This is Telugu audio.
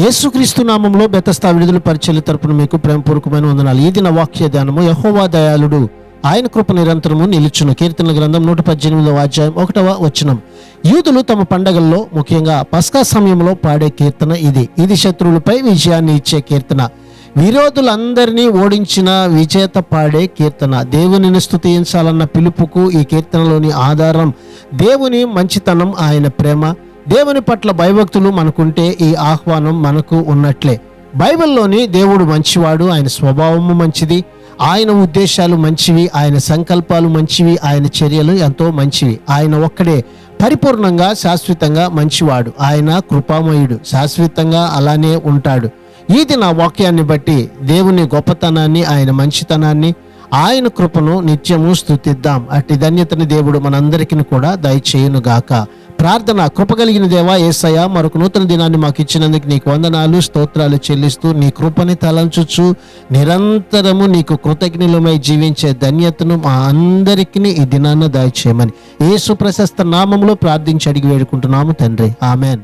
యేసుక్రీస్తు నామంలో బెతస్తా విడుదల పరిచర్య తరపున మీకు ప్రేమపూర్వకమైన వందనాలు. ఈ దిన వాక్య ధ్యానము, యెహోవా దయాళుడు, ఆయన కృప నిరంతరము నిలుచును. కీర్తనల గ్రంథం 118వ అధ్యాయం 1వ వచనం. యూదులు తమ పండగల్లో, ముఖ్యంగా పస్కా సమయంలో పాడే కీర్తన ఇది శత్రువులపై విజయాన్ని ఇచ్చే కీర్తన. విరోధులందరినీ ఓడించిన విజేత పాడే కీర్తన. దేవునిని స్తుతించాలన్న పిలుపుకు ఈ కీర్తనలోని ఆధారం దేవుని మంచితనం, ఆయన ప్రేమ. దేవుని పట్ల భయభక్తులు మనకుంటే ఈ ఆహ్వానం మనకు ఉన్నట్లే. బైబిల్లోని దేవుడు మంచివాడు, ఆయన స్వభావము మంచిది, ఆయన ఉద్దేశాలు మంచివి, ఆయన సంకల్పాలు మంచివి, ఆయన చర్యలు ఎంతో మంచివి. ఆయన ఒక్కడే పరిపూర్ణంగా శాశ్వతంగా మంచివాడు. ఆయన కృపామయుడు, శాశ్వతంగా అలానే ఉంటాడు. ఇది నా వాక్యాన్ని బట్టి దేవుని గొప్పతనాన్ని, ఆయన మంచితనాన్ని, ఆయన కృపను నిత్యము స్తుతిద్దాం. అట్టి ధన్యతని దేవుడు మనందరికీ కూడా దయచేయునుగాక. ప్రార్థన. కృపగలిగిన దేవా యేసయ్య, మరొక నూతన దినాన్ని మాకు ఇచ్చినందుకు నీకు వందనాలు, స్తోత్రాలు చెల్లిస్తూ నీ కృపని తలంచుచు నిరంతరము నీకు కృతజ్ఞులమై జీవించే ధన్యతను మా అందరికీ ఈ దినాన్ని దయచేయమని యేసు ప్రశస్త నామములో ప్రార్థించి అడిగి వేడుకుంటున్నాము తండ్రి. ఆమెన్.